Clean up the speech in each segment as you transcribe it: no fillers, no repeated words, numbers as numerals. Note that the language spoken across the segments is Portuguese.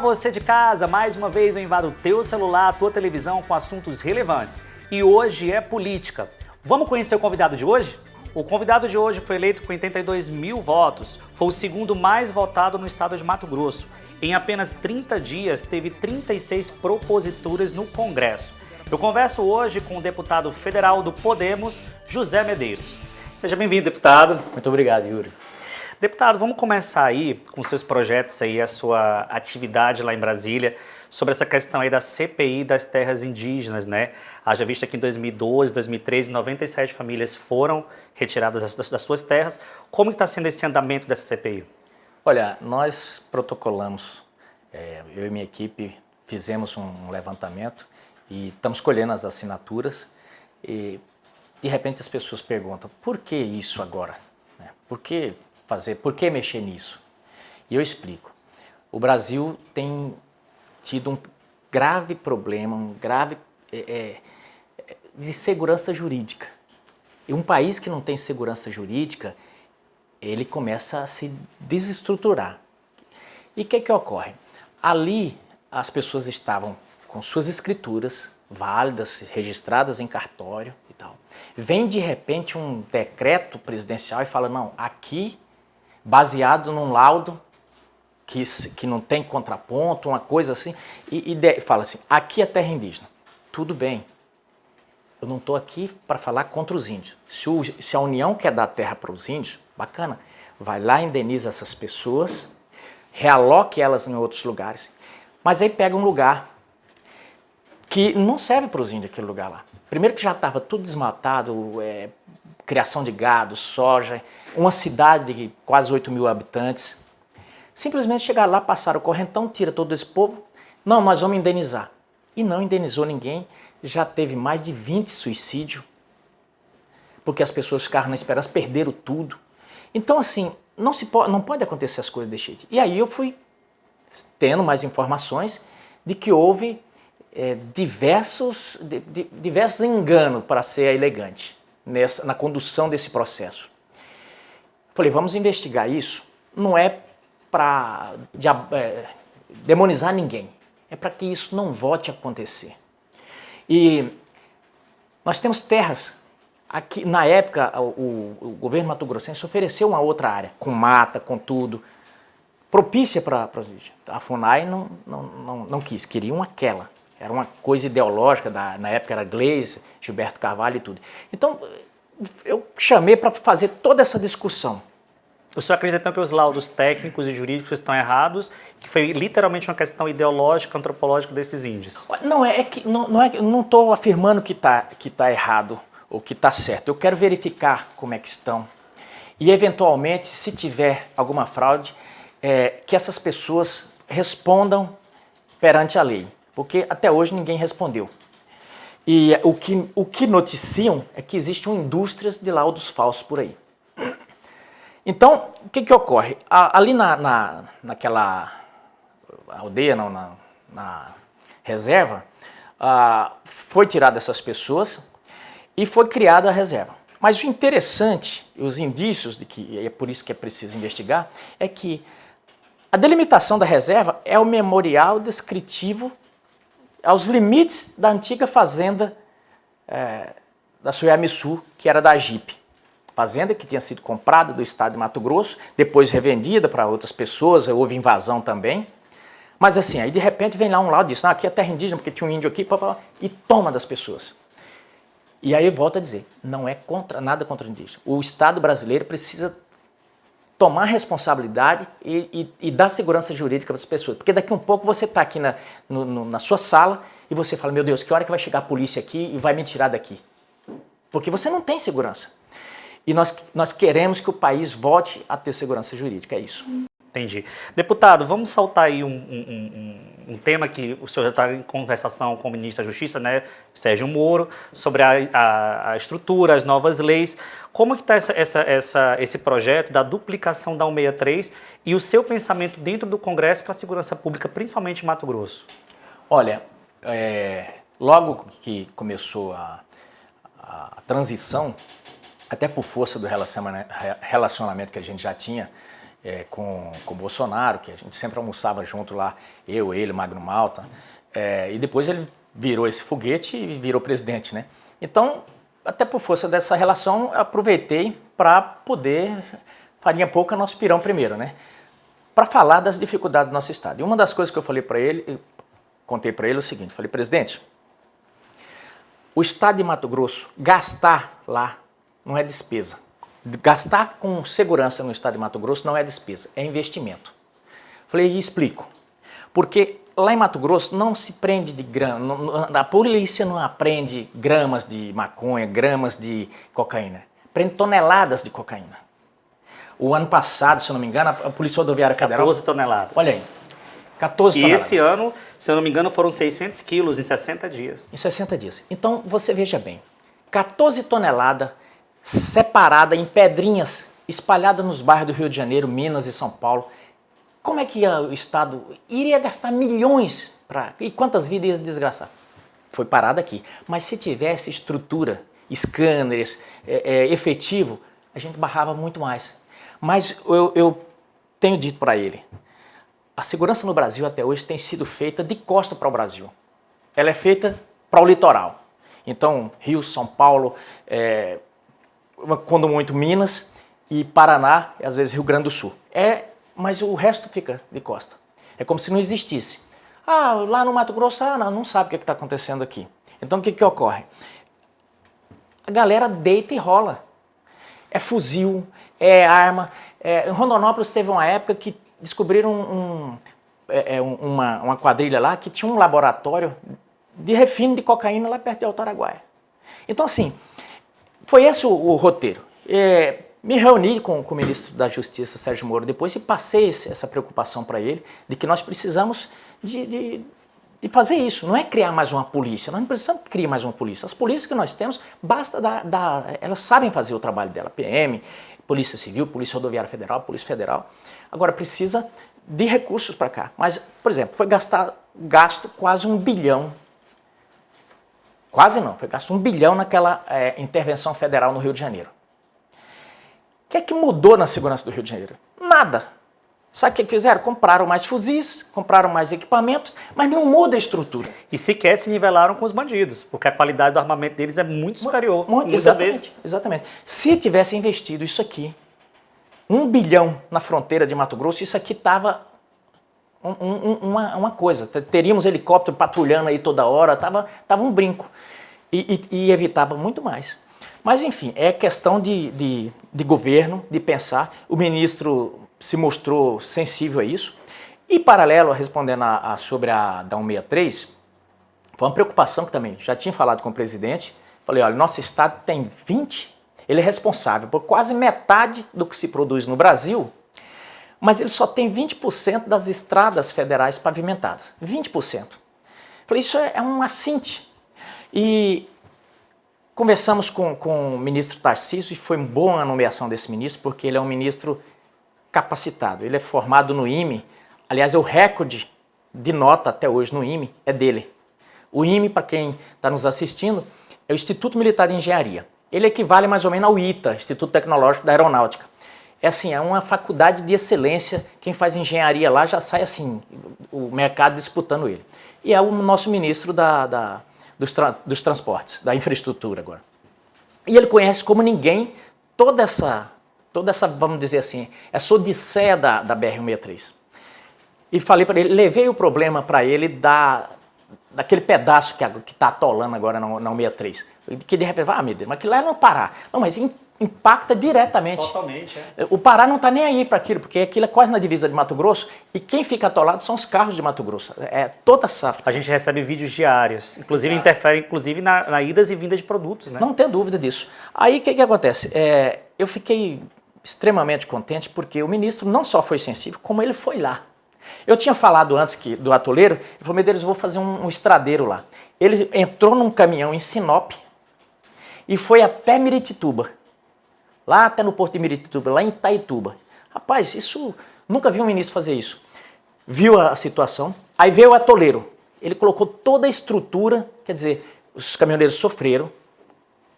Olá, você de casa! Mais uma vez eu invado o teu celular, a tua televisão com assuntos relevantes. E hoje é política. Vamos conhecer o convidado de hoje? O convidado de hoje foi eleito com 82 mil votos. Foi o segundo mais votado no estado de Mato Grosso. Em apenas 30 dias, teve 36 proposituras no Congresso. Eu converso hoje com o deputado federal do Podemos, José Medeiros. Seja bem-vindo, deputado. Muito obrigado, Yuri. Deputado, vamos começar aí com seus projetos aí, a sua atividade lá em Brasília, sobre essa questão aí da CPI das terras indígenas, né? Haja vista que em 2012, 2013, 97 famílias foram retiradas das suas terras. Como está sendo esse andamento dessa CPI? Olha, nós protocolamos, eu e minha equipe fizemos um levantamento e estamos colhendo as assinaturas e de repente as pessoas perguntam, por que isso agora? Por que fazer, por que mexer nisso? E eu explico. O Brasil tem tido um grave problema, de segurança jurídica. E um país que não tem segurança jurídica, ele começa a se desestruturar. E o que ocorre? Ali as pessoas estavam com suas escrituras válidas, registradas em cartório e tal. Vem de repente um decreto presidencial e fala, não, aqui, baseado num laudo que não tem contraponto, uma coisa assim, e fala assim, aqui é terra indígena. Tudo bem, eu não estou aqui para falar contra os índios. Se a União quer dar terra para os índios, bacana, vai lá, indeniza essas pessoas, realoque elas em outros lugares, mas aí pega um lugar que não serve para os índios, aquele lugar lá. Primeiro que já estava tudo desmatado, criação de gado, soja, uma cidade de quase 8 mil habitantes. Simplesmente chegaram lá, passaram o correntão, tira todo esse povo, não, nós vamos indenizar. E não indenizou ninguém, já teve mais de 20 suicídios, porque as pessoas ficaram na esperança, perderam tudo. Então assim, não pode acontecer as coisas desse jeito. E aí eu fui tendo mais informações de que houve diversos enganos, para ser elegante, na condução desse processo. Falei, vamos investigar isso, não é para demonizar ninguém, é para que isso não volte a acontecer. E nós temos terras, aqui na época o governo mato-grossense ofereceu uma outra área, com mata, com tudo, propícia para os indígenas. A FUNAI não quis, queriam aquela. Era uma coisa ideológica, na época era Gleisi, Gilberto Carvalho e tudo. Então, eu chamei para fazer toda essa discussão. O senhor acredita então que os laudos técnicos e jurídicos estão errados, que foi literalmente uma questão ideológica, antropológica desses índios? Não, não estou afirmando que tá errado ou que está certo. Eu quero verificar como é que estão. E, eventualmente, se tiver alguma fraude, que essas pessoas respondam perante a lei. Porque até hoje ninguém respondeu. E o que noticiam é que existem indústrias de laudos falsos por aí. Então, o que ocorre? Ali naquela aldeia, na reserva, foi tirada essas pessoas e foi criada a reserva. Mas o interessante, os indícios de que é por isso que é preciso investigar, é que a delimitação da reserva é o memorial descritivo aos limites da antiga fazenda da Suiamiçu, que era da Agipe. Fazenda que tinha sido comprada do estado de Mato Grosso, depois revendida para outras pessoas, houve invasão também. Mas assim, aí de repente vem lá um laudo e diz, aqui é terra indígena, porque tinha um índio aqui, e toma das pessoas. E aí volta a dizer, não é nada contra o indígena. O Estado brasileiro precisa tomar responsabilidade e dar segurança jurídica para as pessoas. Porque daqui a um pouco você está aqui na sua sala e você fala, meu Deus, que hora que vai chegar a polícia aqui e vai me tirar daqui? Porque você não tem segurança. E nós queremos que o país volte a ter segurança jurídica, é isso. Entendi. Deputado, vamos saltar aí um tema que o senhor já está em conversação com o ministro da Justiça, né, Sérgio Moro, sobre a estrutura, as novas leis. Como que está esse projeto da duplicação da 163 e o seu pensamento dentro do Congresso para a segurança pública, principalmente em Mato Grosso? Olha, logo que começou a transição, até por força do relacionamento que a gente já tinha, com o Bolsonaro, que a gente sempre almoçava junto lá, eu, ele, Magno Malta, e depois ele virou esse foguete e virou presidente, né? Então, até por força dessa relação, aproveitei para poder, farinha pouca, nosso pirão primeiro, né? Para falar das dificuldades do nosso estado. E uma das coisas que eu falei para ele, contei para ele o seguinte, falei, presidente, o estado de Mato Grosso, gastar lá não é despesa. Gastar com segurança no estado de Mato Grosso não é despesa, é investimento. Falei, e explico. Porque lá em Mato Grosso não se prende de grama, a polícia não apreende gramas de maconha, gramas de cocaína. Prende toneladas de cocaína. O ano passado, se eu não me engano, a Polícia Rodoviária Federal... 14 toneladas. Olha aí, 14 toneladas. E esse ano, se eu não me engano, foram 600 quilos em 60 dias. Em 60 dias. Então, você veja bem, 14 toneladas separada em pedrinhas, espalhada nos bairros do Rio de Janeiro, Minas e São Paulo. Como é que o Estado iria gastar milhões para... E quantas vidas ia desgraçar? Foi parado aqui. Mas se tivesse estrutura, scanners, efetivo, a gente barrava muito mais. Mas eu tenho dito para ele, a segurança no Brasil até hoje tem sido feita de costa para o Brasil. Ela é feita para o litoral. Então, Rio, São Paulo, quando muito Minas e Paraná, e às vezes Rio Grande do Sul. Mas o resto fica de costa. É como se não existisse. Lá no Mato Grosso, não sabe o que está acontecendo aqui. Então o que ocorre? A galera deita e rola. É fuzil, é arma. Em Rondonópolis teve uma época que descobriram uma quadrilha lá que tinha um laboratório de refino de cocaína lá perto de Alto Araguaia. Então assim, foi esse o roteiro. Me reuni com o ministro da Justiça, Sérgio Moro, depois e passei essa preocupação para ele de que nós precisamos de fazer isso. Não é criar mais uma polícia, nós não precisamos criar mais uma polícia. As polícias que nós temos, basta elas sabem fazer o trabalho dela. PM, Polícia Civil, Polícia Rodoviária Federal, Polícia Federal. Agora precisa de recursos para cá. Mas, por exemplo, foi gasto quase 1 bilhão. Quase não, foi gasto 1 bilhão naquela intervenção federal no Rio de Janeiro. O que é que mudou na segurança do Rio de Janeiro? Nada. Sabe o que fizeram? Compraram mais fuzis, compraram mais equipamentos, mas não muda a estrutura. E sequer se nivelaram com os bandidos, porque a qualidade do armamento deles é muito superior, muitas vezes. Exatamente. Se tivesse investido isso aqui, 1 bilhão na fronteira de Mato Grosso, isso aqui estava uma coisa. Teríamos helicóptero patrulhando aí toda hora, tava um brinco. E evitava muito mais. Mas, enfim, é questão de governo, de pensar. O ministro se mostrou sensível a isso. E, paralelo, respondendo sobre a da 163, foi uma preocupação que também já tinha falado com o presidente. Falei, olha, nosso estado tem 20, ele é responsável por quase metade do que se produz no Brasil, mas ele só tem 20% das estradas federais pavimentadas. 20%. Falei, isso é um assinte. E conversamos com o ministro Tarcísio e foi uma boa a nomeação desse ministro, porque ele é um ministro capacitado. Ele é formado no IME, aliás, é o recorde de nota até hoje no IME, é dele. O IME, para quem está nos assistindo, é o Instituto Militar de Engenharia. Ele equivale mais ou menos ao ITA, Instituto Tecnológico da Aeronáutica. É assim, é uma faculdade de excelência, quem faz engenharia lá já sai assim, o mercado disputando ele. E é o nosso ministro dos transportes, da infraestrutura agora. E ele conhece como ninguém toda essa, vamos dizer assim, essa odisseia da BR-163. E falei para ele, levei o problema para ele daquele pedaço que está atolando agora na 163. Que de repente, meu Deus, mas aquilo lá é no Pará. Não, mas impacta diretamente. Totalmente, O Pará não está nem aí para aquilo, porque aquilo é quase na divisa de Mato Grosso e quem fica atolado são os carros de Mato Grosso. Toda essa... A gente recebe vídeos diários, inclusive interfere na idas e vindas de produtos, né? Não tem dúvida disso. Aí o que acontece? Eu fiquei extremamente contente porque o ministro não só foi sensível, como ele foi lá. Eu tinha falado antes do atoleiro, ele falou, Medeiros, eu vou fazer um estradeiro lá. Ele entrou num caminhão em Sinop e foi até Miritituba. Lá até no porto de Miritituba, lá em Itaituba. Rapaz, nunca vi um ministro fazer isso. Viu a situação, aí veio o atoleiro. Ele colocou toda a estrutura, quer dizer, os caminhoneiros sofreram,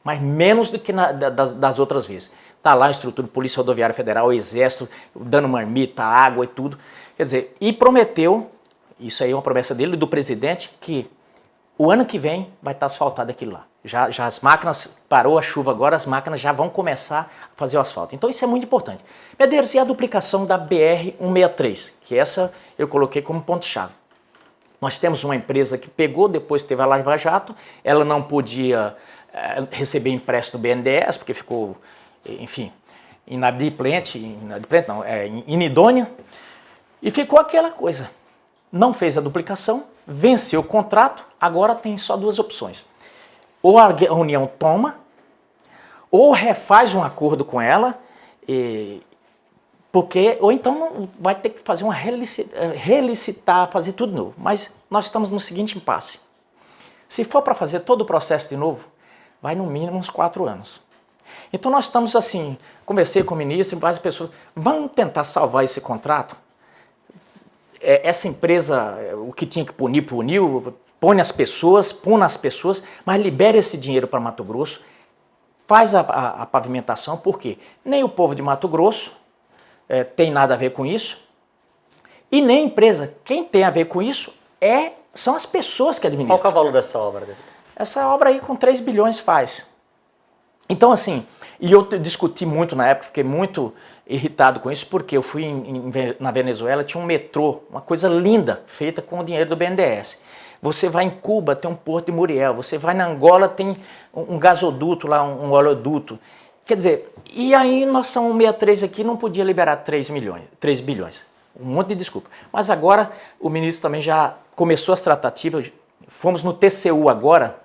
mas menos do que das outras vezes. Está lá a estrutura de Polícia Rodoviária Federal, o Exército, dando marmita, água e tudo. Quer dizer, e prometeu, isso aí é uma promessa dele e do presidente, que o ano que vem vai estar asfaltado aquilo lá. Já as máquinas, parou a chuva agora, as máquinas já vão começar a fazer o asfalto. Então isso é muito importante. Medeiros, e a duplicação da BR-163, que essa eu coloquei como ponto-chave. Nós temos uma empresa que pegou, depois teve a Lava Jato, ela não podia receber empréstimo do BNDES, porque ficou, enfim, inidônea, e ficou aquela coisa. Não fez a duplicação, venceu o contrato, agora tem só duas opções. Ou a União toma, ou refaz um acordo com ela, ou então vai ter que fazer uma relicitar, fazer tudo de novo. Mas nós estamos no seguinte impasse. Se for para fazer todo o processo de novo, vai no mínimo uns 4 anos. Então nós estamos assim, conversei com o ministro e várias pessoas, vamos tentar salvar esse contrato? Essa empresa, o que tinha que punir, puniu, põe nas pessoas, mas libera esse dinheiro para Mato Grosso, faz a pavimentação, porque nem o povo de Mato Grosso tem nada a ver com isso, e nem a empresa. Quem tem a ver com isso são as pessoas que administram. Qual que é o valor dessa obra? Essa obra aí com 3 bilhões faz. Então assim, e eu discuti muito na época, fiquei muito irritado com isso, porque eu fui na Venezuela, tinha um metrô, uma coisa linda, feita com o dinheiro do BNDES. Você vai em Cuba, tem um porto de Muriel, você vai na Angola, tem um gasoduto lá, um oleoduto. Quer dizer, e aí nossa 163 aqui não podia liberar 3 bilhões. Um monte de desculpa. Mas agora o ministro também já começou as tratativas, fomos no TCU agora,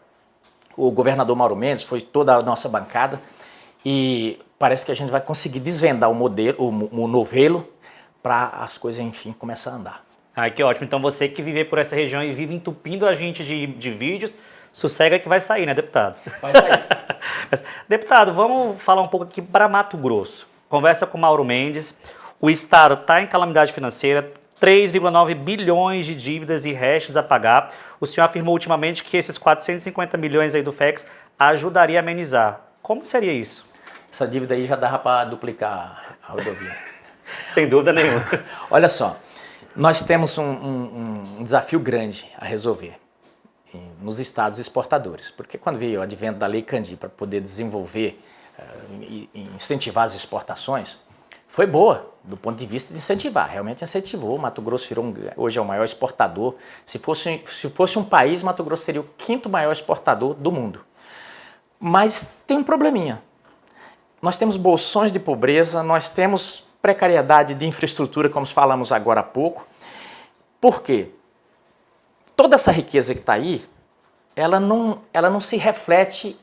o governador Mauro Mendes, foi toda a nossa bancada, e parece que a gente vai conseguir desvendar o novelo para as coisas, enfim, começar a andar. Ah, que ótimo. Então você que vive por essa região e vive entupindo a gente de vídeos, sossega que vai sair, né, deputado? Vai sair. Mas, deputado, vamos falar um pouco aqui para Mato Grosso. Conversa com Mauro Mendes. O estado está em calamidade financeira, 3,9 bilhões de dívidas e restos a pagar. O senhor afirmou ultimamente que esses 450 milhões aí do FEX ajudaria a amenizar. Como seria isso? Essa dívida aí já dava para duplicar a rodovia. Sem dúvida nenhuma. Olha só, nós temos um desafio grande a resolver nos estados exportadores, porque quando veio o advento da Lei Candir para poder desenvolver e incentivar as exportações, foi boa do ponto de vista de incentivar, realmente incentivou. O Mato Grosso hoje é o maior exportador. Se fosse um país, Mato Grosso seria o 5º maior exportador do mundo. Mas tem um probleminha. Nós temos bolsões de pobreza, nós temos precariedade de infraestrutura, como falamos agora há pouco. Por quê? Toda essa riqueza que está aí, ela não se reflete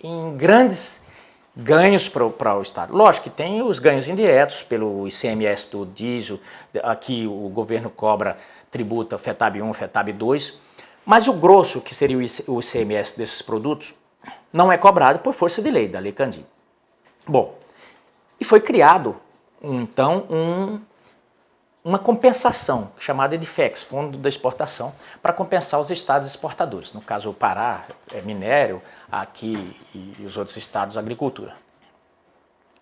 em grandes ganhos para o Estado. Lógico que tem os ganhos indiretos pelo ICMS do diesel, aqui o governo cobra, tributa FETAB 1, FETAB 2, mas o grosso, que seria o ICMS desses produtos, não é cobrado por força de lei, da Lei Candir. Bom, e foi criado, então, uma compensação, chamada de FEX, Fundo da Exportação, para compensar os estados exportadores. No caso, o Pará é minério, aqui e os outros estados, agricultura.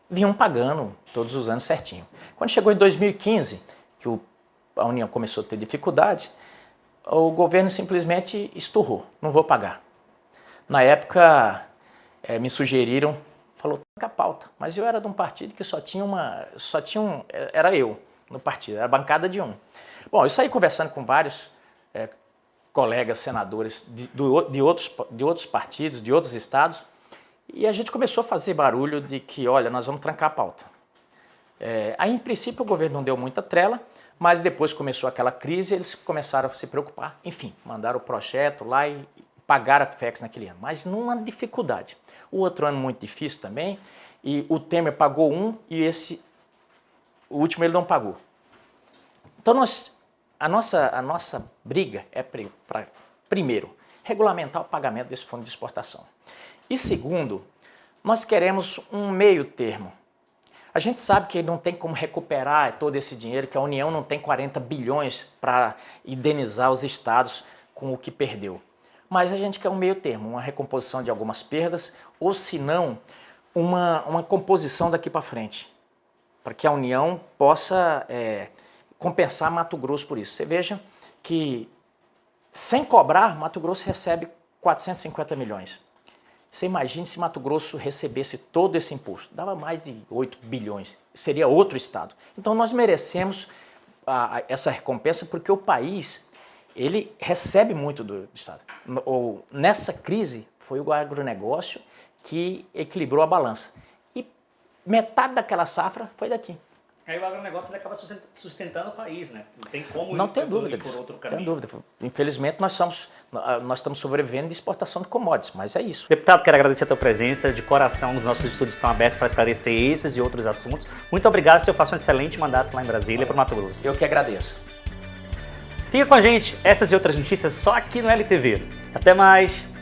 Vinham pagando todos os anos certinho. Quando chegou em 2015, que a União começou a ter dificuldade, o governo simplesmente esturrou, não vou pagar. Na época, me sugeriram, falou, troca a pauta, mas eu era de um partido que era eu no partido, era a bancada de um. Bom, eu saí conversando com vários colegas senadores de outros partidos, de outros estados, e a gente começou a fazer barulho de que, olha, nós vamos trancar a pauta. Aí, em princípio, o governo não deu muita trela, mas depois começou aquela crise, eles começaram a se preocupar. Enfim, mandaram o projeto lá e pagaram a FEX naquele ano, mas numa dificuldade. O outro ano muito difícil também, e o Temer pagou e o último ele não pagou. Então a nossa briga é para, primeiro, regulamentar o pagamento desse fundo de exportação. E segundo, nós queremos um meio termo. A gente sabe que não tem como recuperar todo esse dinheiro, que a União não tem 40 bilhões para indenizar os estados com o que perdeu. mas a gente quer um meio termo, uma recomposição de algumas perdas, ou se não, uma composição daqui para frente, para que a União possa compensar Mato Grosso por isso. Você veja que, sem cobrar, Mato Grosso recebe 450 milhões. Você imagine se Mato Grosso recebesse todo esse imposto, dava mais de 8 bilhões, seria outro estado. Então nós merecemos essa recompensa porque o país, ele recebe muito do estado. Nessa crise foi o agronegócio que equilibrou a balança e metade daquela safra foi daqui. Aí o agronegócio ele acaba sustentando o país, né? Não tem como Não tem dúvida por disso. outro caminho. Tem dúvida. Infelizmente nós estamos sobrevivendo de exportação de commodities, mas é isso. Deputado, quero agradecer a tua presença, de coração, os nossos estúdios estão abertos para esclarecer esses e outros assuntos. Muito obrigado, senhor, faça um excelente mandato lá em Brasília para o Mato Grosso. Eu que agradeço. Fica com a gente, essas e outras notícias só aqui no LTV. Até mais!